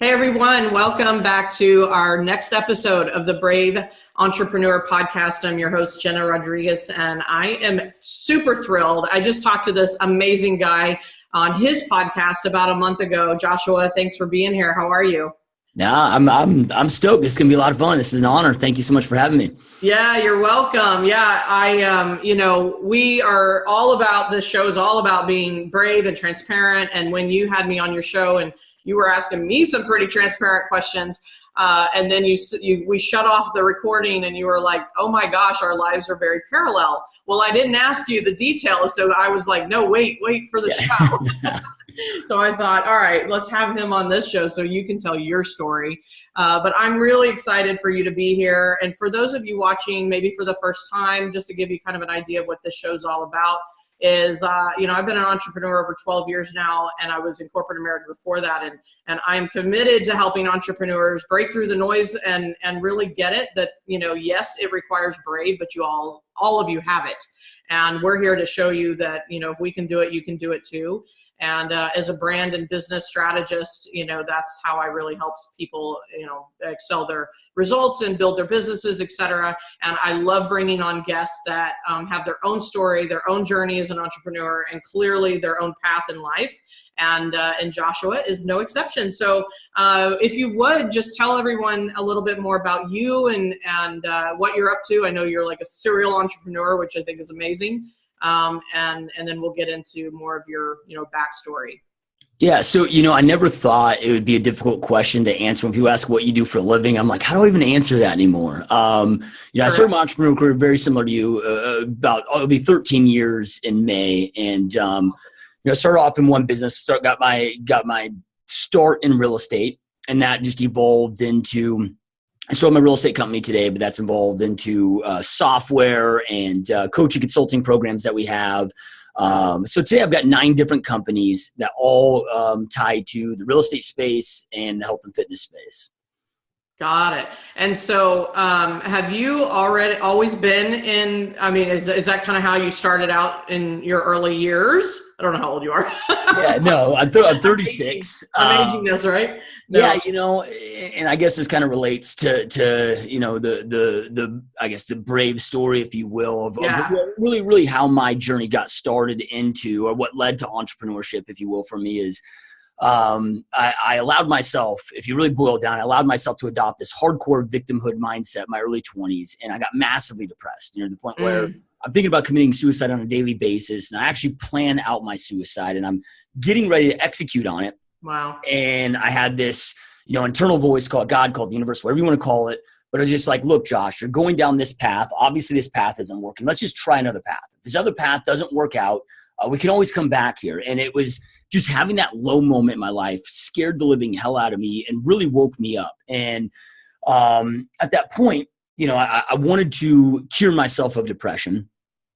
Hey everyone, welcome back to our next episode of the Brave Entrepreneur Podcast. I'm your host, Jena Rodriguez, and I am super thrilled. I just talked to this amazing guy on his podcast about a month ago. Joshua, thanks for being here. How are you? Yeah, I'm stoked. This is gonna be a lot of fun. This is an honor. Thank you so much for having me. Yeah, you're welcome. Yeah, we are all about, this show is all about being brave and transparent. And when you had me on your show and you were asking me some pretty transparent questions, and then we shut off the recording and you were like, oh my gosh, our lives are very parallel. Well, I didn't ask you the details. So I was like, no, wait for the show. So I thought, all right, let's have him on this show so you can tell your story. But I'm really excited for you to be here. And for those of you watching, maybe for the first time, just to give you kind of an idea of what this show's all about, is, I've been an entrepreneur over 12 years now, and I was in corporate America before that. And I'm committed to helping entrepreneurs break through the noise and really get it that, yes, it requires brave, but all of you have it. And we're here to show you that, if we can do it, you can do it too. And as a brand and business strategist, that's how I really help people, excel their results and build their businesses, et cetera. And I love bringing on guests that have their own story, their own journey as an entrepreneur, and clearly their own path in life. And Joshua is no exception. So if you would just tell everyone a little bit more about you and what you're up to. I know you're like a serial entrepreneur, which I think is amazing. And then we'll get into more of your, backstory. Yeah. So, I never thought it would be a difficult question to answer when people ask what you do for a living. I'm like, how do I even answer that anymore? I started my entrepreneurial career very similar to you, it'll be 13 years in May. And, started off in one business, got my start in real estate, and that just evolved into, I started my real estate company today, but that's involved into software and coaching consulting programs that we have. So today I've got 9 different companies that all tie to the real estate space and the health and fitness space. Got it. And so have you always been in, is that kind of how you started out in your early years? I don't know how old you are. Yeah, no, I'm 36. I'm aging this, right? No. Yeah, and I guess this kind of relates to the I guess the brave story, if you will, of really how my journey got started into, or what led to entrepreneurship, if you will, for me is I allowed myself, if you really boil it down, I allowed myself to adopt this hardcore victimhood mindset in my early 20s, and I got massively depressed, to the point where I'm thinking about committing suicide on a daily basis, and I actually plan out my suicide, and I'm getting ready to execute on it. Wow. And I had this, internal voice called God, called the universe, whatever you want to call it. But it was just like, look, Josh, you're going down this path. Obviously, this path isn't working. Let's just try another path. If this other path doesn't work out, we can always come back here. And it was just having that low moment in my life scared the living hell out of me and really woke me up. And at that point, I wanted to cure myself of depression.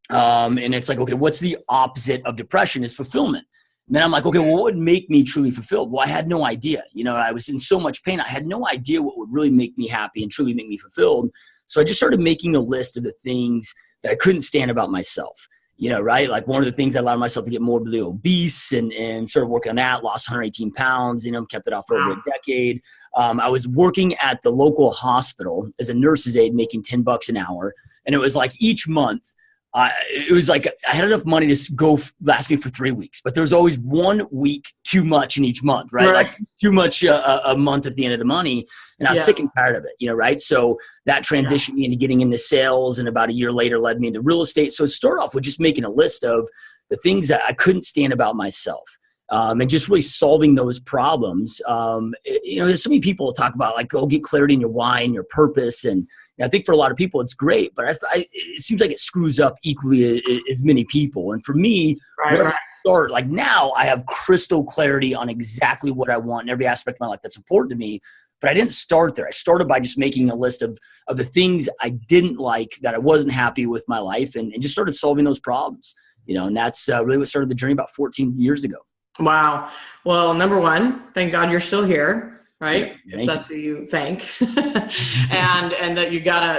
And it's like, okay, what's the opposite of depression? Is fulfillment. And then I'm like, okay, well, what would make me truly fulfilled? Well, I had no idea. I was in so much pain. I had no idea what would really make me happy and truly make me fulfilled. So I just started making a list of the things that I couldn't stand about myself. Right? Like one of the things I allowed myself to get morbidly obese and started working on that, lost 118 pounds, kept it off for over a decade. I was working at the local hospital as a nurse's aide, making $10 an hour. And it was like each month, it was like I had enough money to last me for 3 weeks, but there was always 1 week too much in each month, right? Like too much a month at the end of the money. And I was sick and tired of it, right? So that transitioned me into getting into sales, and about a year later led me into real estate. So it started off with just making a list of the things that I couldn't stand about myself. And just really solving those problems. There's so many people talk about like, go get clarity in your why and your purpose. And I think for a lot of people it's great, but it seems like it screws up equally as many people. And for me, I start, like now I have crystal clarity on exactly what I want in every aspect of my life that's important to me. But I didn't start there. I started by just making a list of the things I didn't like, that I wasn't happy with my life, and just started solving those problems. And that's really what started the journey about 14 years ago. Wow. Well, number one, thank God you're still here. right? Yeah, If that's who you thank. and that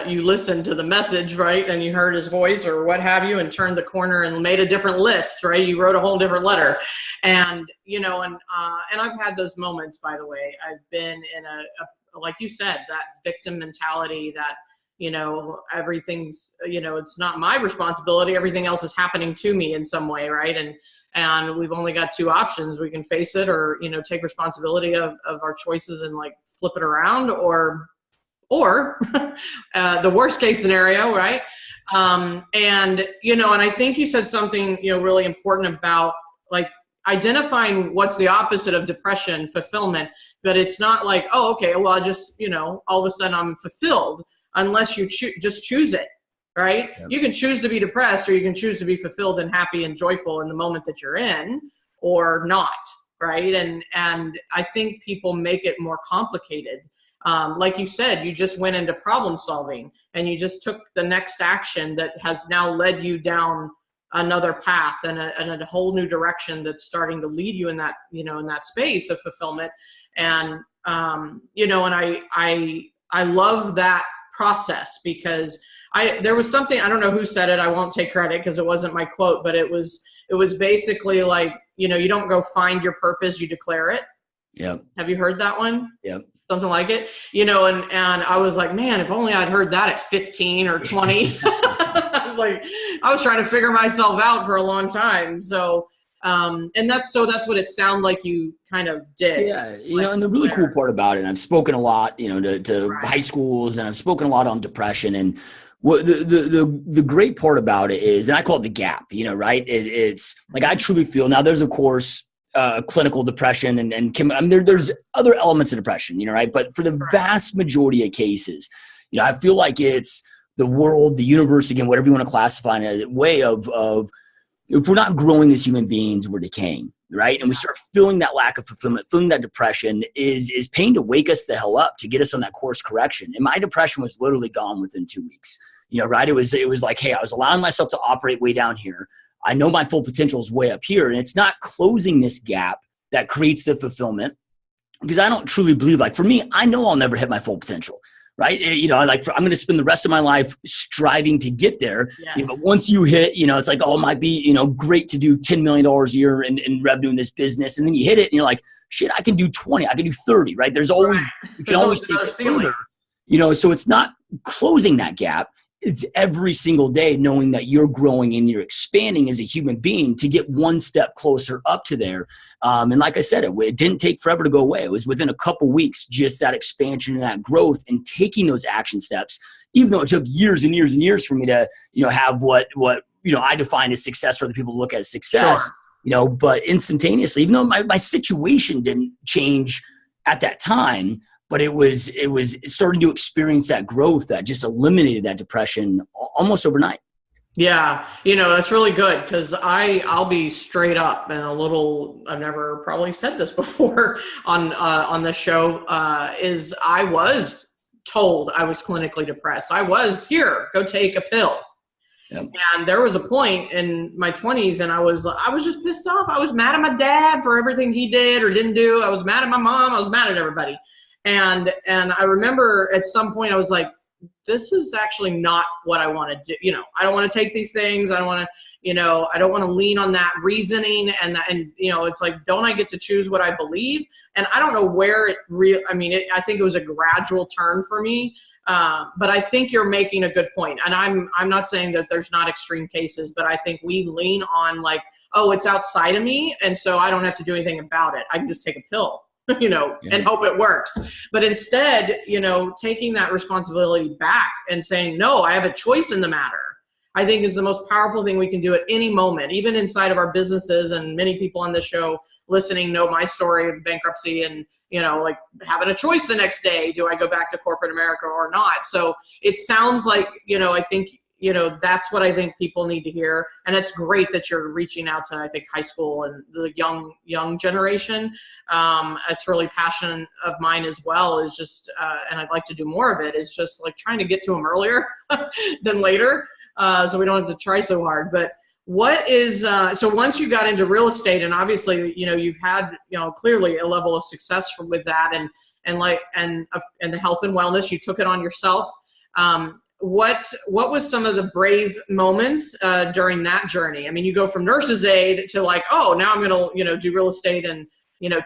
you listened to the message, right? And you heard his voice or what have you, and turned the corner and made a different list, right? You wrote a whole different letter. And, and I've had those moments, by the way. I've been in like you said, that victim mentality that, everything's, it's not my responsibility. Everything else is happening to me in some way. Right. And we've only got two options. We can face it or, take responsibility of our choices and like flip it around or the worst case scenario. Right. And I think you said something, really important about like identifying what's the opposite of depression, fulfillment, but it's not like, oh, okay, well, I just, all of a sudden I'm fulfilled unless you just choose it. Right? Yep. You can choose to be depressed or you can choose to be fulfilled and happy and joyful in the moment that you're in or not. Right. And I think people make it more complicated. Like you said, you just went into problem solving and you just took the next action that has now led you down another path and a whole new direction that's starting to lead you in that, in that space of fulfillment. And, and I love that process because there was something, I don't know who said it. I won't take credit because it wasn't my quote, but it was basically like, you don't go find your purpose, you declare it. Yep. Have you heard that one? Yep. Something like it, and I was like, man, if only I'd heard that at 15 or 20. I was trying to figure myself out for a long time. So, and that's what it sounded like you kind of did. Yeah. And the really cool part about it, and I've spoken a lot, to right. high schools, and I've spoken a lot on depression, and what the great part about it is, and I call it the gap, right? It's like, I truly feel now there's of course, clinical depression and there's other elements of depression, right? But for the vast majority of cases, I feel like it's the world, the universe, again, whatever you want to classify it as, a way of if we're not growing as human beings, we're decaying, right? And we start feeling that lack of fulfillment, feeling that depression is paying to wake us the hell up, to get us on that course correction. And my depression was literally gone within 2 weeks, right? It was like, hey, I was allowing myself to operate way down here. I know my full potential is way up here, and it's not closing this gap that creates the fulfillment, because I don't truly believe, like for me, I know I'll never hit my full potential, right? I'm going to spend the rest of my life striving to get there. Yes. But once you hit, it's like, oh, it might be, great to do $10 million a year in revenue in this business. And then you hit it and you're like, shit, I can do 20, I can do 30, right? There's always, you can always take it further, so it's not closing that gap. It's every single day knowing that you're growing and you're expanding as a human being to get one step closer up to there. And like I said, it didn't take forever to go away. It was within a couple weeks, just that expansion and that growth and taking those action steps, even though it took years and years and years for me to, have what I define as success, or other people look at as success, but instantaneously, even though my situation didn't change at that time, but it was starting to experience that growth that just eliminated that depression almost overnight. Yeah. That's really good, because I'll be straight up and I've never probably said this before on the show, is I was told I was clinically depressed. I was, here, go take a pill. Yep. And there was a point in my 20s and I was just pissed off. I was mad at my dad for everything he did or didn't do. I was mad at my mom. I was mad at everybody. And I remember at some point I was like, this is actually not what I want to do. I don't want to take these things. I don't want to, I don't want to lean on that reasoning and it's like, don't I get to choose what I believe? And I don't know where I think it was a gradual turn for me. But I think you're making a good point. And I'm not saying that there's not extreme cases, but I think we lean on like, oh, it's outside of me. And so I don't have to do anything about it. I can just take a pill. And hope it works. But instead, taking that responsibility back and saying, no, I have a choice in the matter, I think is the most powerful thing we can do at any moment, even inside of our businesses. And many people on this show listening know my story of bankruptcy and, like having a choice the next day. Do I go back to corporate America or not? So it sounds like, I think, that's what I think people need to hear. And it's great that you're reaching out to, I think, high school and the young generation. It's really passion of mine as well, is just, and I'd like to do more of it, is just like trying to get to them earlier than later. So we don't have to try so hard. But what is, so once you got into real estate, and obviously, you've had, clearly a level of success with that. and the health and wellness. You took it on yourself. What was some of the brave moments during that journey? I mean, you go from nurse's aide to like, oh, now I'm going to, do real estate and,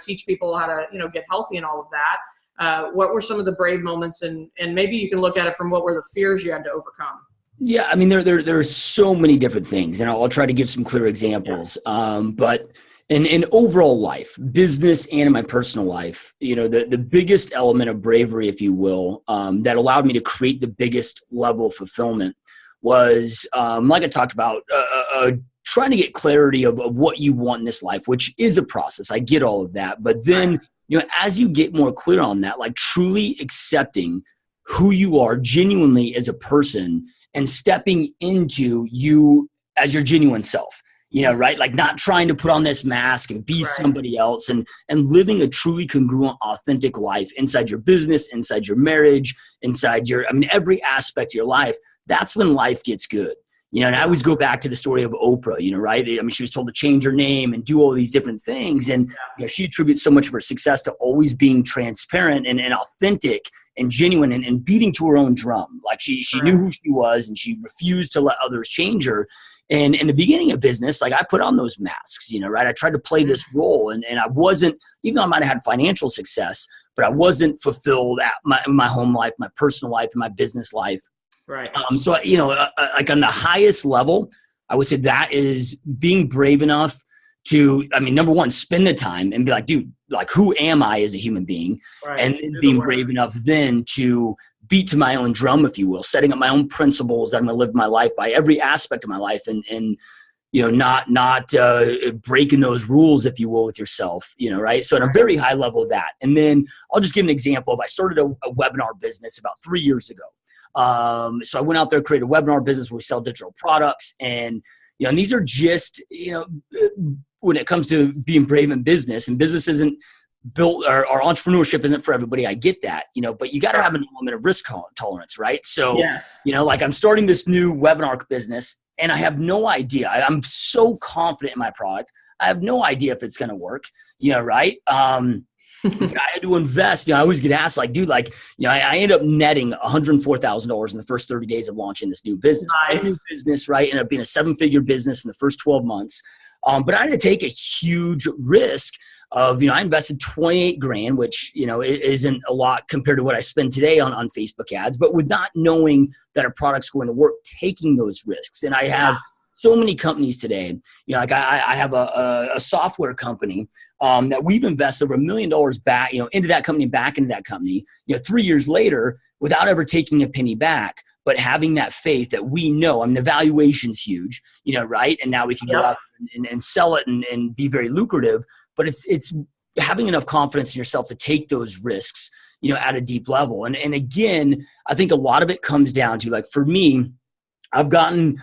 teach people how to, get healthy and all of that. What were some of the brave moments? And maybe you can look at it from what were the fears you had to overcome? Yeah, I mean, there are so many different things, and I'll try to give some clear examples. Yeah. But in overall life, business and in my personal life, the biggest element of bravery, if you will, that allowed me to create the biggest level of fulfillment was, like I talked about, trying to get clarity of what you want in this life, which is a process. I get all of that. But then, as you get more clear on that, like truly accepting who you are genuinely as a person and stepping into you as your genuine self, right? Like not trying to put on this mask and be somebody else and living a truly congruent, authentic life inside your business, inside your marriage, inside every aspect of your life. That's when life gets good. And I always go back to the story of Oprah, right? I mean, she was told to change her name and do all these different things. And she attributes so much of her success to always being transparent and authentic and genuine and beating to her own drum. Like she knew who she was and she refused to let others change her. And in the beginning of business, like I put on those masks, right? I tried to play this role and I wasn't, even though I might've had financial success, but I wasn't fulfilled at my home life, my personal life, and my business life. Right. So, like on the highest level, I would say that is being brave enough to, number one, spend the time and be like, dude, like who am I as a human being? Right. And being brave enough then to beat to my own drum, if you will, setting up my own principles that I'm going to live my life by every aspect of my life and not breaking those rules, if you will, with yourself, right? So at a very high level of that. And then I'll just give an example of, I started a webinar business about 3 years ago. So I went out there, created a webinar business where we sell digital products. And, and these are just, when it comes to being brave in business, and business isn't built, or entrepreneurship isn't for everybody. I get that, but you got to have an element of risk tolerance, right? So, like I'm starting this new webinar business and I have no idea. I'm so confident in my product. I have no idea if it's going to work, right? I had to invest. I always get asked, like, dude, like, I ended up netting $104,000 in the first 30 days of launching this new business. Nice. New business, right? Ended up being a 7-figure business in the first 12 months. But I had to take a huge risk of, I invested 28 grand, which, isn't a lot compared to what I spend today on Facebook ads, but with not knowing that a product's going to work, taking those risks. And I have so many companies today, like I have a software company that we've invested over $1 million back, into that company, back into that company, 3 years later, without ever taking a penny back, but having that faith that we know, the valuation's huge, right? And now we can go out and sell it and be very lucrative, but it's having enough confidence in yourself to take those risks, at a deep level. And again, I think a lot of it comes down to, like, for me, I've gotten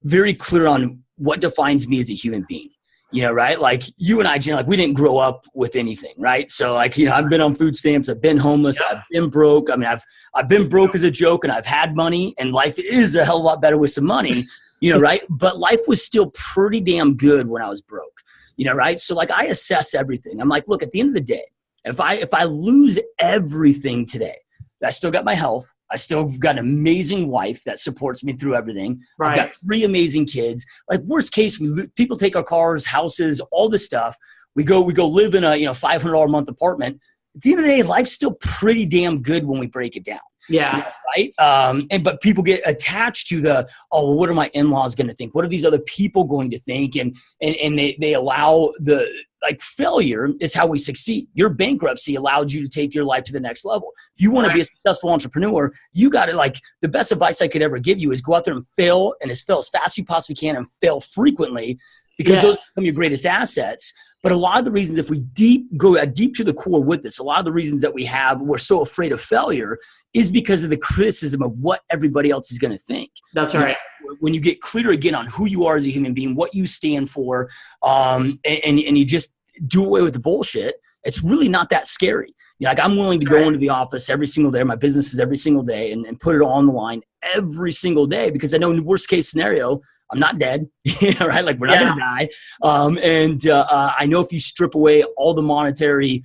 very clear on what defines me as a human being. Right? Like you and I, Jen, like we didn't grow up with anything, right? So like, I've been on food stamps, I've been homeless, I've been broke. I've been broke as a joke, and I've had money, and life is a hell of a lot better with some money, right? But life was still pretty damn good when I was broke, right? So like I assess everything. I'm like, look, at the end of the day, if I lose everything today, I still got my health. I still got an amazing wife that supports me through everything. Right. I've got 3 amazing kids. Like worst case, people take our cars, houses, all this stuff. We go live in a $500 a month apartment. At the end of the day, life's still pretty damn good when we break it down. Yeah. Right. But people get attached to what are my in-laws going to think? What are these other people going to think? And they allow failure is how we succeed. Your bankruptcy allowed you to take your life to the next level. If you want to be a successful entrepreneur, you got to, the best advice I could ever give you is go out there and fail as fast as you possibly can and fail frequently, because those become your greatest assets. But a lot of the reasons, if we go deep to the core with this, a lot of the reasons that we're so afraid of failure is because of the criticism of what everybody else is going to think. That's right. When you get clear again on who you are as a human being, what you stand for, and you just do away with the bullshit, it's really not that scary. Like I'm willing to go into the office every single day, my business is every single day, and put it all on the line every single day, because I know in the worst case scenario, I'm not dead, right? Like we're not going to die. I know if you strip away all the monetary,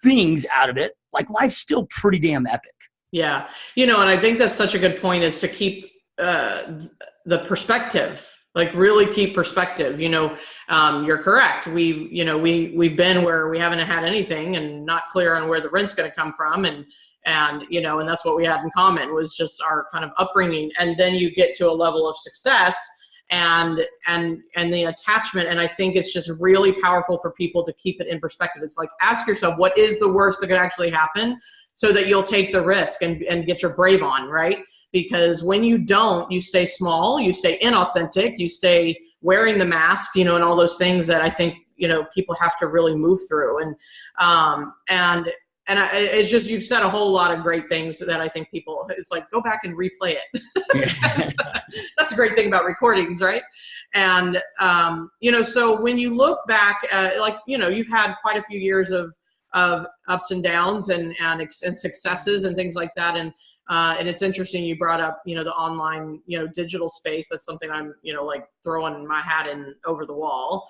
things out of it, like life's still pretty damn epic. Yeah. And I think that's such a good point, is to keep the perspective, like really keep perspective. You're correct. We've been where we haven't had anything and not clear on where the rent's going to come from. And that's what we had in common, was just our kind of upbringing. And then you get to a level of success and the attachment. And I think it's just really powerful for people to keep it in perspective. It's like, ask yourself, what is the worst that could actually happen, so that you'll take the risk and get your brave on, right? Because when you don't, you stay small, you stay inauthentic, you stay wearing the mask, and all those things that I think, people have to really move through. It's just, you've said a whole lot of great things that I think people, it's like, go back and replay it. That's a great thing about recordings, right? And, so when you look back, you've had quite a few years of ups and downs and successes and things like that. And it's interesting you brought up, the online, digital space. That's something I'm, throwing my hat in over the wall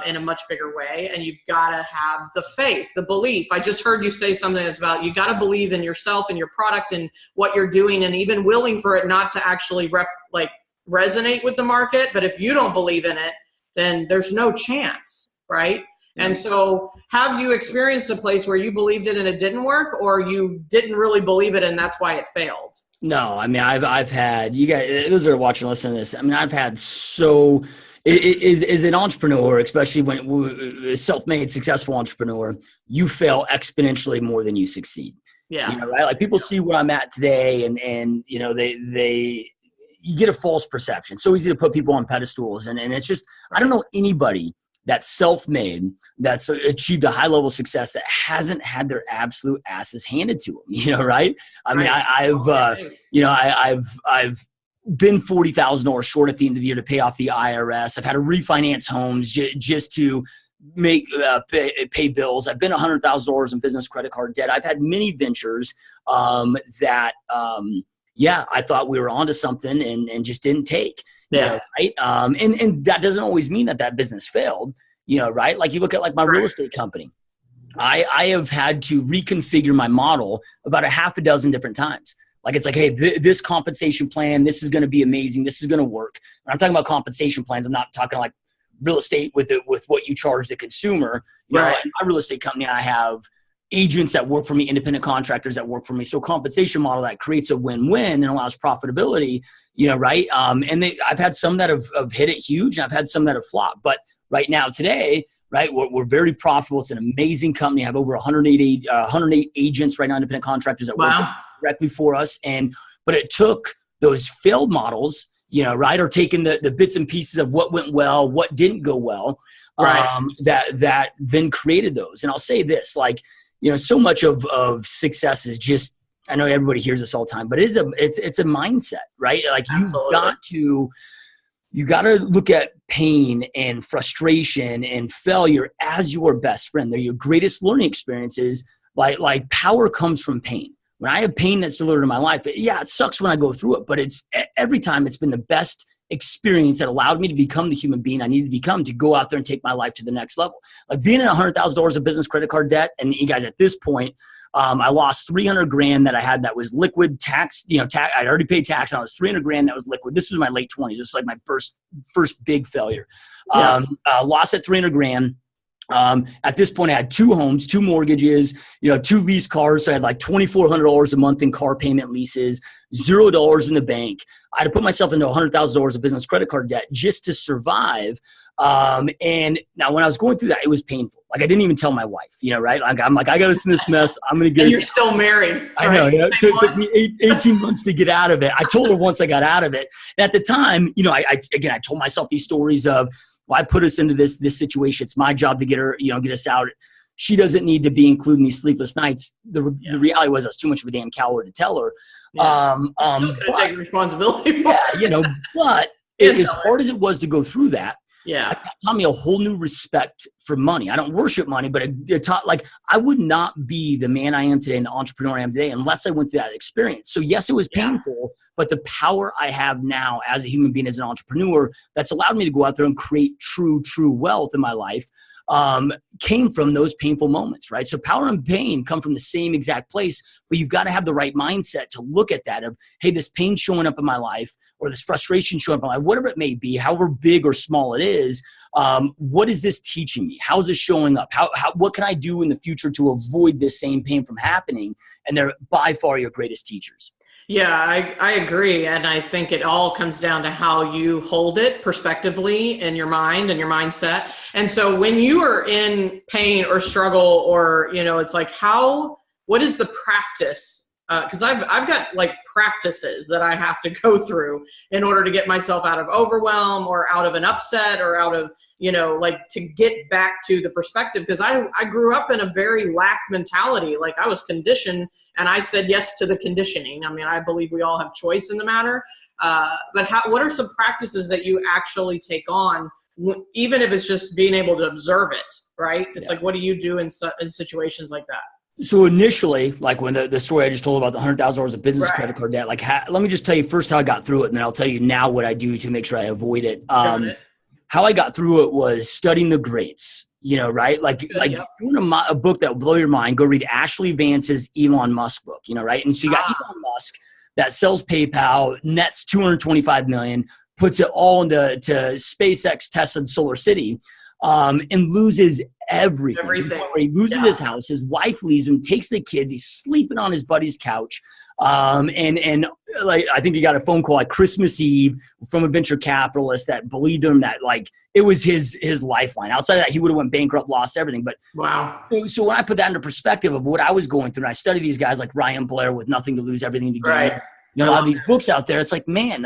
in a much bigger way. And you've got to have the faith, the belief. I just heard you say something that's about, you got to believe in yourself and your product and what you're doing, and even willing for it not to actually resonate with the market. But if you don't believe in it, then there's no chance, right? And so, have you experienced a place where you believed it and it didn't work, or you didn't really believe it and that's why it failed? No, I mean, I've had, you guys, those that are watching, listening to this, I mean, I've had as an entrepreneur, especially when a self-made successful entrepreneur, you fail exponentially more than you succeed. Yeah. Right? Like, people see where I'm at today, and you get a false perception. It's so easy to put people on pedestals, and it's just, I don't know anybody that's self-made, that's achieved a high level of success, that hasn't had their absolute asses handed to them, right? I mean, I've been $40,000 short at the end of the year to pay off the IRS. I've had to refinance homes just to make pay bills. I've been $100,000 in business credit card debt. I've had many ventures that I thought we were onto something and just didn't take. Yeah. Right. And that doesn't always mean that business failed, right? Like, you look at my real estate company. I have had to reconfigure my model about a half a dozen different times. Like, it's like, hey, this compensation plan, this is going to be amazing. This is going to work. When I'm talking about compensation plans, I'm not talking like real estate with what you charge the consumer. Right. In my real estate company, I have agents that work for me, independent contractors that work for me. So compensation model that creates a win-win and allows profitability, right? I've had some that have hit it huge, and I've had some that have flopped. But right now, today, right, we're very profitable. It's an amazing company. I have over 108 agents right now, independent contractors that work directly for us. But it took those failed models, right, or taking the bits and pieces of what went well, what didn't go well, that then created those. And I'll say this, so much of success is just, I know everybody hears this all the time, but it's a mindset, right? Like, you got to look at pain and frustration and failure as your best friend. They're your greatest learning experiences. Like power comes from pain. When I have pain that's delivered in my life, it sucks when I go through it, but it's every time it's been the best experience that allowed me to become the human being I needed to become, to go out there and take my life to the next level. Like, being in $100,000 of business credit card debt, and you guys, at this point, I lost $300,000 that I had that was liquid tax. I'd already paid tax, and I was $300,000 that was liquid. This was my late 20s. This was like my first big failure. Lost at $300,000. At this point, I had 2 homes, 2 mortgages, 2 lease cars. So I had like $2,400 a month in car payment leases, $0 in the bank. I had to put myself into $100,000 of business credit card debt just to survive. And now, when I was going through that, it was painful. Like, I didn't even tell my wife, right? I'm like, I got us in this mess. I'm going to get. And you're still married. I know. It took me 18 months to get out of it. I told her once I got out of it. And at the time, I told myself these stories of, well, I put us into this situation. It's my job to get her, get us out. She doesn't need to be included in these sleepless nights. The reality was, I was too much of a damn coward to tell her. Could take responsibility for it. But as hard as it was to go through that, it taught me a whole new respect for money. I don't worship money, but it taught, I would not be the man I am today and the entrepreneur I am today unless I went through that experience. So yes, it was painful, but the power I have now as a human being, as an entrepreneur, that's allowed me to go out there and create true wealth in my life. came from those painful moments, right? So power and pain come from the same exact place, but you've got to have the right mindset to look at that of, hey, this pain showing up in my life or this frustration showing up in my life, whatever it may be, however big or small it is, what is this teaching me? How is this showing up? What can I do in the future to avoid this same pain from happening? And they're by far your greatest teachers. Yeah, I agree. And I think it all comes down to how you hold it perspectively in your mind and your mindset. And so when you are in pain or struggle or, it's like, what is the practice? Because I've got like practices that I have to go through in order to get myself out of overwhelm or out of an upset or out of, to get back to the perspective. Because I grew up in a very lack mentality. Like I was conditioned and I said yes to the conditioning. I mean, I believe we all have choice in the matter. But what are some practices that you actually take on, even if it's just being able to observe it, right? It's like, what do you do in situations like that? So initially, like when the story I just told about the $100,000 of business credit card debt, like let me just tell you first how I got through it, and then I'll tell you now what I do to make sure I avoid it. How I got through it was studying the greats, right? Like you want a book that will blow your mind, go read Ashley Vance's Elon Musk book, right? And so you got Elon Musk that sells PayPal, nets $225 million, puts it all into SpaceX, Tesla, and Solar City. And loses everything. He loses his house. His wife leaves him, takes the kids. He's sleeping on his buddy's couch. And like, I think he got a phone call like Christmas Eve from a venture capitalist that believed him that like it was his lifeline. Outside of that, he would have went bankrupt, lost everything. But wow. So when I put that into perspective of what I was going through, and I study these guys like Ryan Blair with Nothing to Lose, Everything to Gain. A lot of these books out there, it's like, man,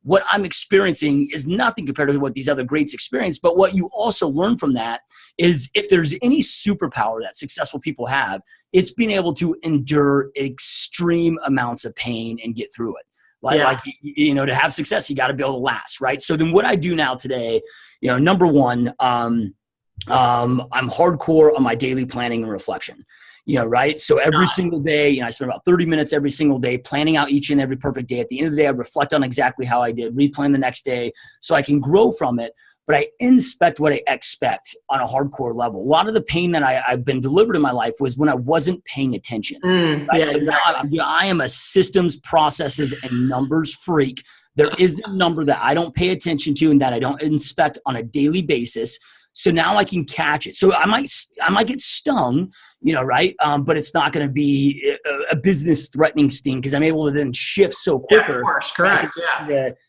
what I'm experiencing is nothing compared to what these other greats experience. But what you also learn from that is if there's any superpower that successful people have, it's being able to endure extreme amounts of pain and get through it. Like to have success, you got to be able to last, right? So then what I do now today, number one, I'm hardcore on my daily planning and reflection. Right? So every single day, I spend about 30 minutes every single day planning out each and every perfect day. At the end of the day, I reflect on exactly how I did, replan the next day so I can grow from it. But I inspect what I expect on a hardcore level. A lot of the pain that I've been delivered in my life was when I wasn't paying attention. Right? So exactly. Now I am a systems, processes, and numbers freak. There is a number that I don't pay attention to and that I don't inspect on a daily basis. So now I can catch it. So I might get stung, right? But it's not going to be a business threatening sting because I'm able to then shift so quicker. Yeah, of course, correct.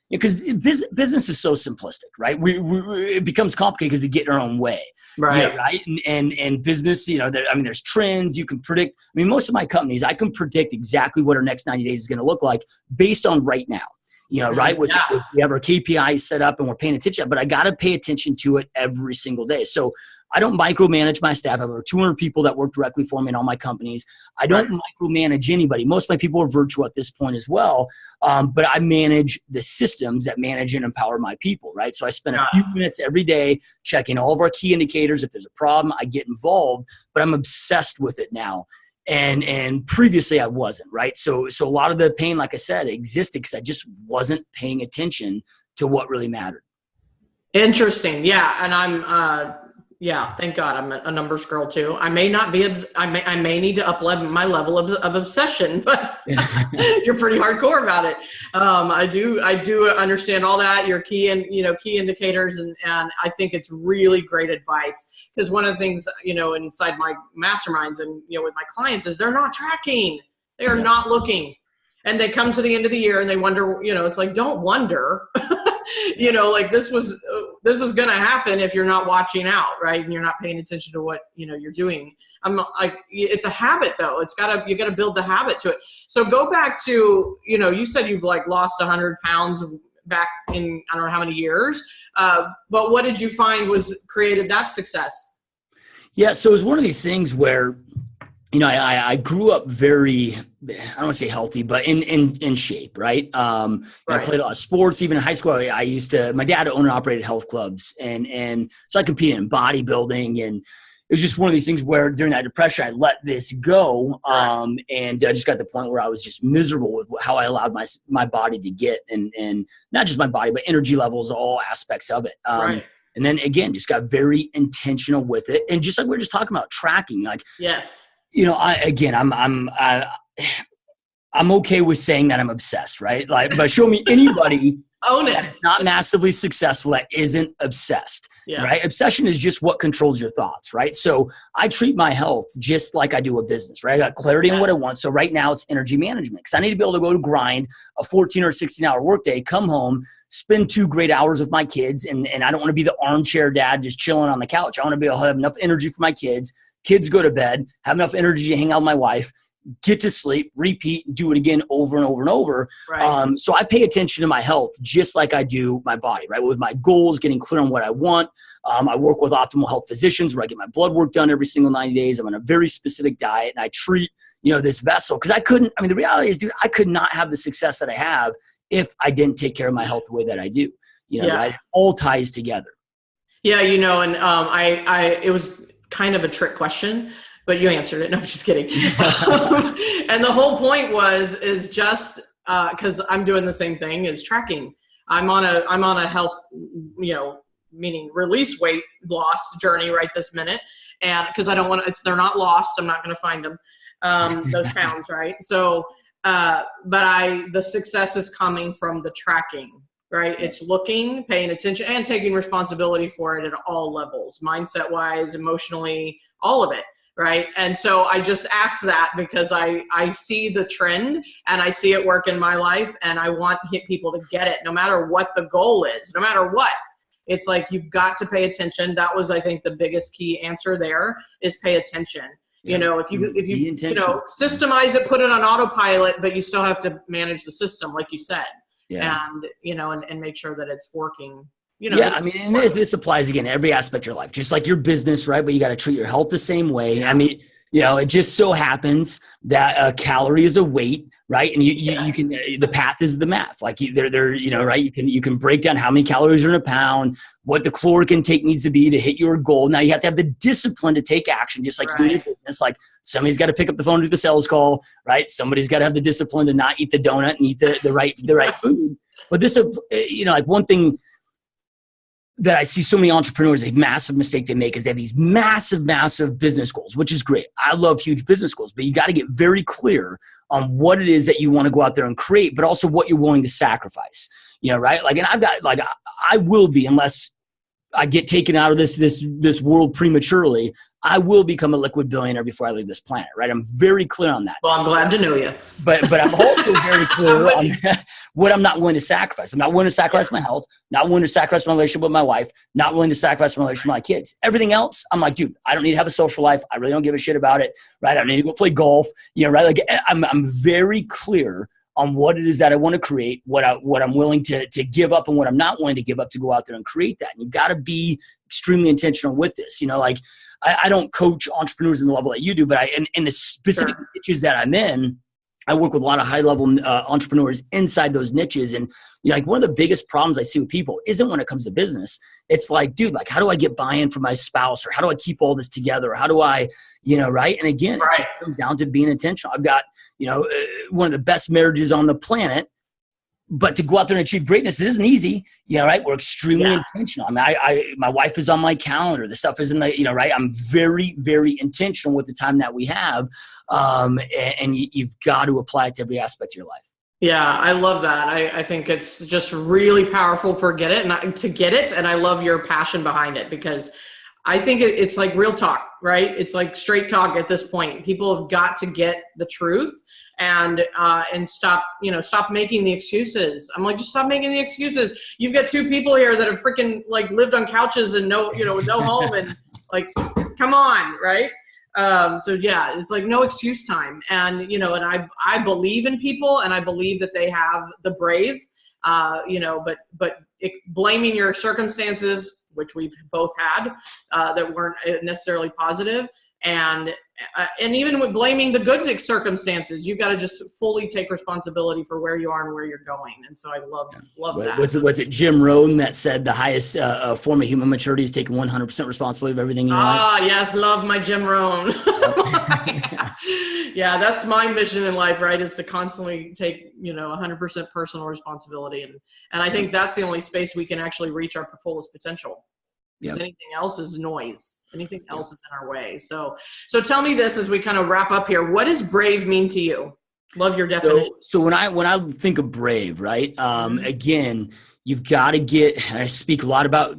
Because business is so simplistic, right? It becomes complicated because we get in our own way, right? Right. And business, there's trends you can predict. I mean, most of my companies, I can predict exactly what our next 90 days is going to look like based on right now. Right? We have our KPIs set up and we're paying attention, but I got to pay attention to it every single day. So I don't micromanage my staff. I have over 200 people that work directly for me in all my companies. I don't micromanage anybody. Most of my people are virtual at this point as well. But I manage the systems that manage and empower my people, right? So I spend a few minutes every day checking all of our key indicators. If there's a problem, I get involved, but I'm obsessed with it now. And previously I wasn't, right? So a lot of the pain, like I said, existed because I just wasn't paying attention to what really mattered. Interesting. Yeah. And thank God I'm a numbers girl too. I may not be, I may need to up-level my level of obsession, but you're pretty hardcore about it. I do understand all that, your key indicators. And I think it's really great advice because one of the things, inside my masterminds and, with my clients is they're not tracking, they are not looking. And they come to the end of the year and they wonder, it's like, don't wonder, like this is going to happen if you're not watching out, right? And you're not paying attention to what, you're doing. I'm like, it's a habit though. You got to build the habit to it. So go back to, you said you've like lost 100 pounds back in, I don't know how many years. But what did you find created that success? Yeah. So it was one of these things where, I grew up very, I don't want to say healthy, but in shape, right? I played a lot of sports. Even in high school, my dad owned and operated health clubs. And so I competed in bodybuilding. And it was just one of these things where during that depression, I let this go. And I just got to the point where I was just miserable with how I allowed my body to get and not just my body, but energy levels, all aspects of it. And then again, just got very intentional with it. And just like we we're just talking about tracking, like, yes, I'm okay with saying that I'm obsessed, right? Like, but show me anybody own it. That's not massively successful that isn't obsessed, right? Obsession is just what controls your thoughts, right? So I treat my health just like I do a business, right? I got clarity on what I want. So right now it's energy management because I need to be able to go to grind a 14 or 16-hour workday, come home, spend 2 great hours with my kids, and I don't want to be the armchair dad just chilling on the couch. I want to be able to have enough energy for my kids go to bed, have enough energy to hang out with my wife, get to sleep, repeat, and do it again over and over and over. Right. So I pay attention to my health just like I do my body, right? With my goals, getting clear on what I want. I work with optimal health physicians where I get my blood work done every single 90 days. I'm on a very specific diet and I treat, this vessel because the reality is, dude, I could not have the success that I have if I didn't take care of my health the way that I do, right? It all ties together. Yeah. And it was kind of a trick question, but you answered it. No, I'm just kidding. And the whole point is just because I'm doing the same thing as tracking. I'm on a health, meaning release weight loss journey right this minute. And because I don't want to, they're not lost. I'm not going to find them, those pounds. Right. So, but the success is coming from the tracking, right? It's looking, paying attention and taking responsibility for it at all levels, mindset wise, emotionally, all of it. Right. And so I just asked that because I see the trend and I see it work in my life and I want people to get it no matter what the goal is, no matter what. It's like, you've got to pay attention. That was, I think, the biggest key answer there is pay attention. Yeah. If you systemize it, put it on autopilot, but you still have to manage the system, like you said, and make sure that it's working. And this applies again to every aspect of your life, just like your business, right? But you got to treat your health the same way. It just so happens that a calorie is a weight, right? And you can, the path is the math. Like right? You can break down how many calories are in a pound, what the caloric intake needs to be to hit your goal. Now you have to have the discipline to take action, just like you do in your business. Like somebody's got to pick up the phone and do the sales call, right? Somebody's got to have the discipline to not eat the donut and eat the right food. But this, one thing that I see so many entrepreneurs, a massive mistake they make is they have these massive, massive business goals, which is great. I love huge business goals, but you got to get very clear on what it is that you want to go out there and create, but also what you're willing to sacrifice, right? Like, and I've got, like, I will be, unless I get taken out of this world prematurely, I will become a liquid billionaire before I leave this planet, right? I'm very clear on that. Well, I'm glad to know you. But I'm also very clear on what I'm not willing to sacrifice. I'm not willing to sacrifice my health, not willing to sacrifice my relationship with my wife, not willing to sacrifice my relationship with my kids. Everything else, I'm like, dude, I don't need to have a social life. I really don't give a shit about it, right? I don't need to go play golf, right? Like I'm very clear on what it is that I want to create, what I'm willing to give up and what I'm not willing to give up to go out there and create that. And you've got to be extremely intentional with this. I don't coach entrepreneurs in the level that you do, but in the specific niches that I'm in, I work with a lot of high-level entrepreneurs inside those niches. And one of the biggest problems I see with people isn't when it comes to business. It's like, dude, like, how do I get buy-in from my spouse, or how do I keep all this together? Or how do I, right? And again, it comes down to being intentional. I've got, one of the best marriages on the planet. But to go out there and achieve greatness, it isn't easy, right? We're extremely intentional. My wife is on my calendar. The stuff is in the, right? I'm very, very intentional with the time that we have. And you've got to apply it to every aspect of your life. Yeah, I love that. I think it's just really powerful to get it. And I love your passion behind it, because I think it's like real talk, right? It's like straight talk at this point. People have got to get the truth and stop making the excuses. I'm like, just stop making the excuses. You've got 2 people here that have freaking like lived on couches and no home, and like, come on, right? It's like no excuse time. And, and I believe in people, and I believe that they have the brave, but blaming your circumstances, which we've both had, that weren't necessarily positive. And even with blaming the good circumstances, you've got to just fully take responsibility for where you are and where you're going. And so I love that. Was it Jim Rohn that said the highest form of human maturity is taking 100% responsibility of everything in your life? Ah, yes. Love my Jim Rohn. Yeah, that's my mission in life, right? Is to constantly take, 100% personal responsibility. And I think that's the only space we can actually reach our fullest potential. because anything else is noise. Anything else is in our way. So tell me this as we kind of wrap up here. What does brave mean to you? Love your definition. So when I think of brave, right? Again, you've got to get, and I speak a lot about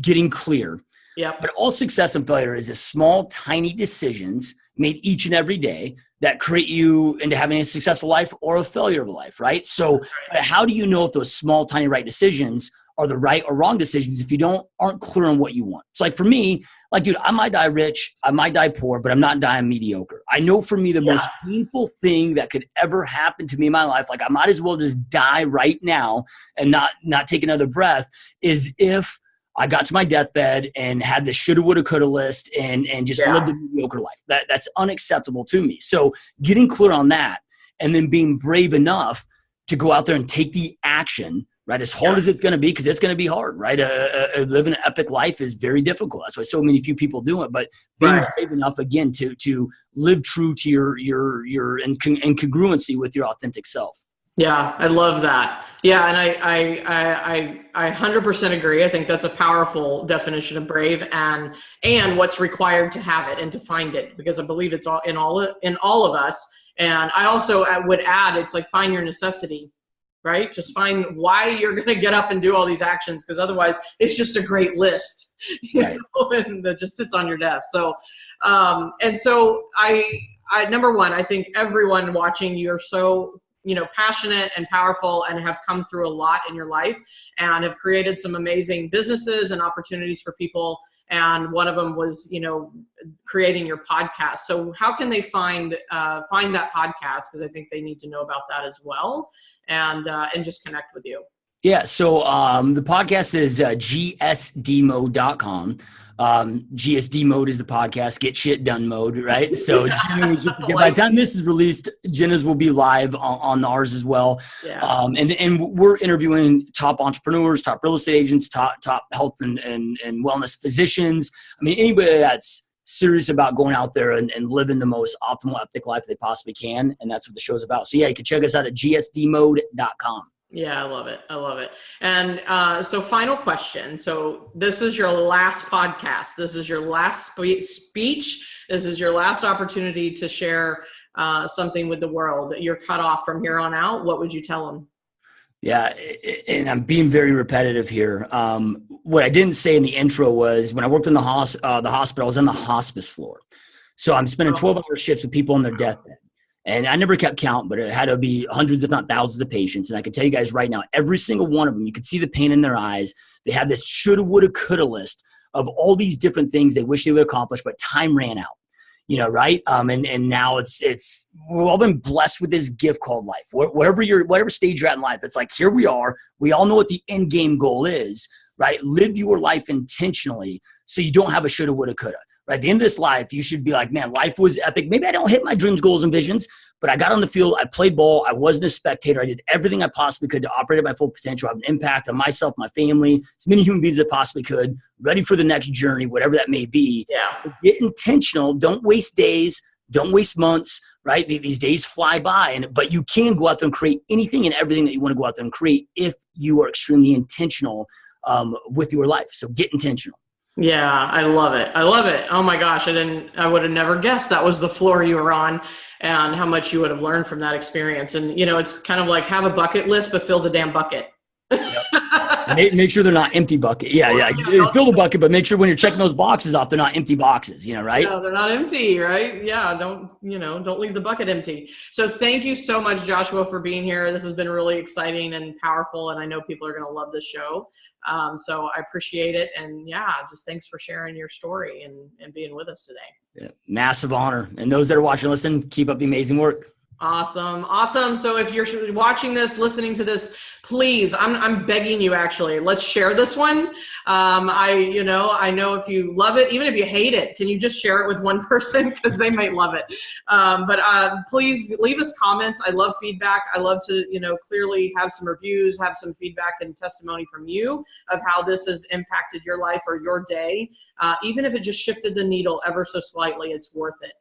getting clear. Yep. But all success and failure is a small, tiny decisions made each and every day that create you into having a successful life or a failure of a life, right? So how do you know if those small, tiny right decisions are the right or wrong decisions if you aren't clear on what you want? So like for me, like, dude, I might die rich, I might die poor, but I'm not dying mediocre. I know for me, the most painful thing that could ever happen to me in my life, like I might as well just die right now and not take another breath, is if I got to my deathbed and had the shoulda, woulda, coulda list and just lived a mediocre life. That's unacceptable to me. So getting clear on that and then being brave enough to go out there and take the action, right? As hard as it's going to be, because it's going to be hard, right? Living an epic life is very difficult. That's why so many few people do it. But being brave enough, again, to live true to your and congruency with your authentic self. Yeah, I love that. Yeah, and I 100% agree. I think that's a powerful definition of brave and what's required to have it and to find it, because I believe it's all in all of us. And I also would add, it's like find your necessity, right? Just find why you're going to get up and do all these actions, because otherwise it's just a great list, you know, and that just sits on your desk. So, and so I number one, I think everyone watching, you're so passionate and powerful and have come through a lot in your life and have created some amazing businesses and opportunities for people. And one of them was, creating your podcast. So how can they find that podcast? Because I think they need to know about that as well, and just connect with you. Yeah. So the podcast is gsdmode.com. GSD mode is the podcast, get shit done mode, right? So Jena's, by the time this is released, Jena's will be live on ours as well. Yeah. And we're interviewing top entrepreneurs, top real estate agents, top health and wellness physicians. I mean, anybody that's serious about going out there and living the most optimal epic life they possibly can. And that's what the show's about. So yeah, you can check us out at gsdmode.com. Yeah, I love it. I love it. And so final question. So this is your last podcast. This is your last speech. This is your last opportunity to share something with the world. You're cut off from here on out. What would you tell them? Yeah, and I'm being very repetitive here. What I didn't say in the intro was when I worked in the hospital, I was on the hospice floor. So I'm spending 12-hour shifts with people on their deathbed. And I never kept count, but it had to be hundreds, if not thousands of patients. And I can tell you guys right now, every single one of them, you could see the pain in their eyes. They had this shoulda, woulda, coulda list of all these different things they wish they would accomplish, but time ran out, right? And now it's we've all been blessed with this gift called life. Whatever stage you're at in life, it's like, here we are. We all know what the end game goal is, right? Live your life intentionally so you don't have a shoulda, woulda, coulda. Right? At the end of this life, you should be like, man, life was epic. Maybe I don't hit my dreams, goals, and visions, but I got on the field. I played ball. I wasn't a spectator. I did everything I possibly could to operate at my full potential, have an impact on myself, my family, as many human beings as I possibly could, ready for the next journey, whatever that may be. Yeah. But get intentional. Don't waste days. Don't waste months, right? These days fly by, but you can go out there and create anything and everything that you want to go out there and create if you are extremely intentional with your life. So get intentional. Yeah, I love it. I love it. Oh my gosh. I would have never guessed that was the floor you were on and how much you would have learned from that experience. And, it's kind of like have a bucket list, but fill the damn bucket. Yep. Make sure they're not empty bucket. Yeah. Fill the bucket, but make sure when you're checking those boxes off, they're not empty boxes, right? No, they're not empty, right? Yeah. Don't leave the bucket empty. So thank you so much, Joshua, for being here. This has been really exciting and powerful. And I know people are going to love this show. So I appreciate it. And just thanks for sharing your story and being with us today. Yeah, massive honor. And those that are watching, listen, keep up the amazing work. Awesome. So if you're watching this, listening to this, please, I'm begging you, actually, let's share this one. I know if you love it, even if you hate it, can you just share it with one person? Because they might love it. But please leave us comments. I love feedback. I love to, clearly have some reviews, have some feedback and testimony from you of how this has impacted your life or your day. Even if it just shifted the needle ever so slightly, it's worth it.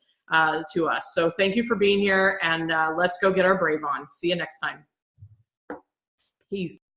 To us. So thank you for being here, and let's go get our brave on. See you next time. Peace.